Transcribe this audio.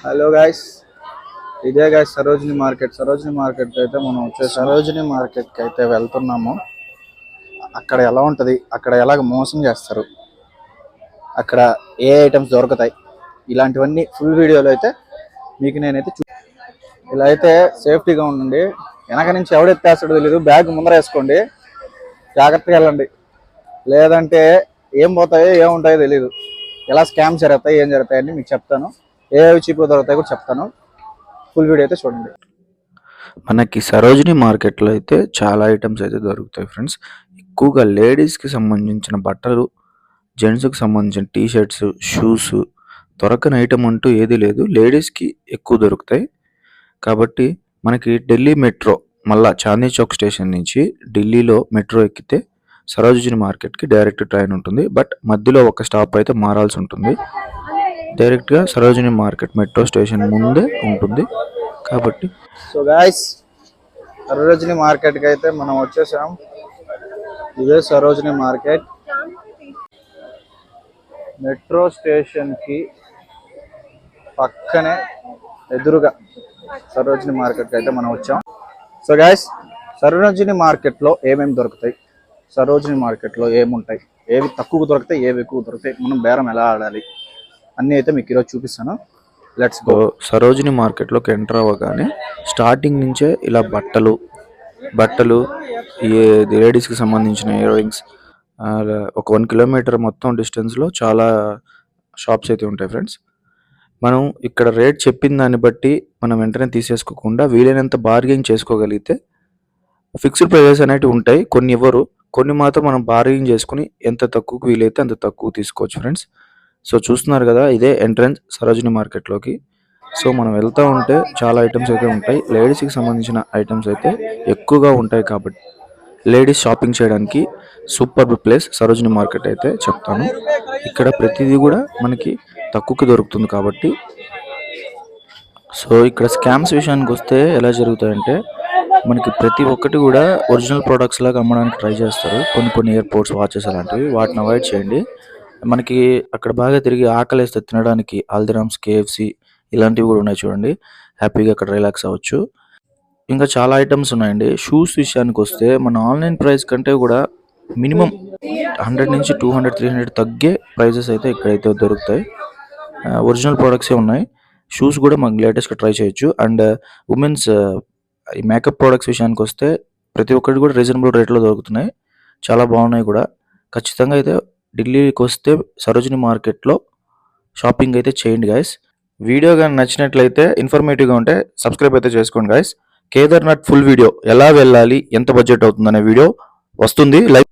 Hello guys, ఇదే guys Sarojini market అయితే మనం వచ్చే సరోజిని మార్కెట్కి అయితే వెళ్తున్నాము. అక్కడ ఎలా ఉంటుంది, అక్కడ ఎలాగ మోసం చేస్తారు, అక్కడ ఏ ఐటమ్స్ దొరుకుతాయి, ఇలాంటివన్నీ ఫుల్ వీడియోలో అయితే మీకు నేనైతే ఇలా అయితే సేఫ్టీగా ఉండండి. వెనక నుంచి ఎవడెత్తేస్తాడో తెలియదు. బ్యాగ్ ముందర వేసుకోండి, జాగ్రత్తగా వెళ్ళండి. లేదంటే ఏం పోతాయో ఏముంటాయో తెలియదు. ఎలా స్కామ్ జరుగుతాయి, ఏం జరుగుతాయని మీకు చెప్తాను. ఏవి చీప్గా దొరుకుతాయి కూడా చెప్తాను. ఫుల్ వీడియో అయితే చూడండి. మనకి సరోజిని మార్కెట్లో అయితే చాలా ఐటమ్స్ అయితే దొరుకుతాయి ఫ్రెండ్స్. ఎక్కువగా లేడీస్కి సంబంధించిన బట్టలు, జెంట్స్కి సంబంధించిన టీ షర్ట్స్, షూస్ దొరకని ఐటమ్ అంటూ ఏది లేదు. లేడీస్కి ఎక్కువ దొరుకుతాయి. కాబట్టి మనకి ఢిల్లీ మెట్రో మళ్ళా చాందీ చౌక్ స్టేషన్ నుంచి ఢిల్లీలో మెట్రో ఎక్కితే సరోజిని మార్కెట్కి డైరెక్ట్ ట్రైన్ ఉంటుంది. బట్ మధ్యలో ఒక స్టాప్ అయితే మారాల్సి ఉంటుంది. డైరెక్ట్గా సరోజిని మార్కెట్ మెట్రో స్టేషన్ ముందే ఉంటుంది. కాబట్టి సో గాయస్, సరోజిని మార్కెట్కి అయితే మనం వచ్చేసాం. ఇదే సరోజిని మార్కెట్. మెట్రో స్టేషన్కి పక్కనే ఎదురుగా సరోజిని మార్కెట్కి అయితే మనం వచ్చాం. సో గాయస్, సరోజిని మార్కెట్లో ఏమేమి దొరుకుతాయి, సరోజిని మార్కెట్లో ఏముంటాయి, ఏవి తక్కువ దొరుకుతాయి, ఏవి ఎక్కువ దొరుకుతాయి, మనం బేరం ఎలా ఆడాలి అన్నీ అయితే మీకు ఈరోజు చూపిస్తాను. Let's go. సరోజిని మార్కెట్లోకి ఎంటర్ అవ్వగానే స్టార్టింగ్ నుంచే ఇలా బట్టలు లేడీస్కి సంబంధించిన ఇయర్ రింగ్స్, ఒక 1 కిలోమీటర్ మొత్తం డిస్టెన్స్లో చాలా షాప్స్ అయితే ఉంటాయి ఫ్రెండ్స్. మనం ఇక్కడ రేట్ చెప్పిన దాన్ని బట్టి మనం వెంటనే తీసేసుకోకుండా వీలైనంత బార్గెయింగ్ చేసుకోగలిగితే ఫిక్స్డ్ ప్రైజెస్ అనేవి ఉంటాయి. కొన్ని ఇవ్వరు, కొన్ని మాత్రం మనం బార్గెయింగ్ చేసుకుని ఎంత తక్కువకు వీలైతే అంత తక్కువ తీసుకోవచ్చు ఫ్రెండ్స్. సో చూస్తున్నారు కదా, ఇదే ఎంట్రన్స్ సరోజిని మార్కెట్లోకి. సో మనం వెళ్తూ ఉంటే చాలా ఐటమ్స్ అయితే ఉంటాయి. లేడీస్కి సంబంధించిన ఐటమ్స్ అయితే ఎక్కువగా ఉంటాయి. కాబట్టి లేడీస్ షాపింగ్ చేయడానికి సూపర్ ప్లేస్ సరోజిని మార్కెట్ అయితే చెప్తాను. ఇక్కడ ప్రతిదీ కూడా మనకి తక్కువకి దొరుకుతుంది కాబట్టి. సో ఇక్కడ స్కామ్స్ విషయానికి వస్తే ఎలా జరుగుతాయంటే, మనకి ప్రతి ఒక్కటి కూడా ఒరిజినల్ ప్రోడక్ట్స్ లాగా అమ్మడానికి ట్రై చేస్తారు. కొన్ని ఎయిర్పోర్ట్స్ వాచెస్ అలాంటివి, వాటిని అవాయిడ్ చేయండి. మనకి అక్కడ బాగా తిరిగి ఆకలిస్తే తినడానికి హల్దీరామ్స్, కేఎఫ్సి ఇలాంటివి కూడా ఉన్నాయి చూడండి. హ్యాపీగా అక్కడ రిలాక్స్ అవ్వచ్చు. ఇంకా చాలా ఐటమ్స్ ఉన్నాయండి. షూస్ విషయానికి వస్తే మన ఆన్లైన్ ప్రైస్ కంటే కూడా మినిమం 100 నుంచి 200, 300 తగ్గే ప్రైజెస్ అయితే ఇక్కడైతే దొరుకుతాయి. ఒరిజినల్ ప్రోడక్ట్సే ఉన్నాయి. షూస్ కూడా మనకు లేటెస్ట్గా ట్రై చేయొచ్చు. అండ్ ఉమెన్స్ ఈ మేకప్ ప్రోడక్ట్స్ విషయానికి వస్తే ప్రతి ఒక్కటి కూడా రీజనబుల్ రేట్లో దొరుకుతున్నాయి. చాలా బాగున్నాయి కూడా. ఖచ్చితంగా అయితే ఢిల్లీకి వస్తే సరోజిని మార్కెట్లో షాపింగ్ అయితే చేయండి గాయస్. వీడియో కానీ నచ్చినట్లయితే, ఇన్ఫర్మేటివ్గా ఉంటే సబ్స్క్రైబ్ అయితే చేసుకోండి గాయస్. కేదార్నాథ్ ఫుల్ వీడియో, ఎలా వెళ్ళాలి, ఎంత బడ్జెట్ అవుతుందనే వీడియో వస్తుంది. లైక్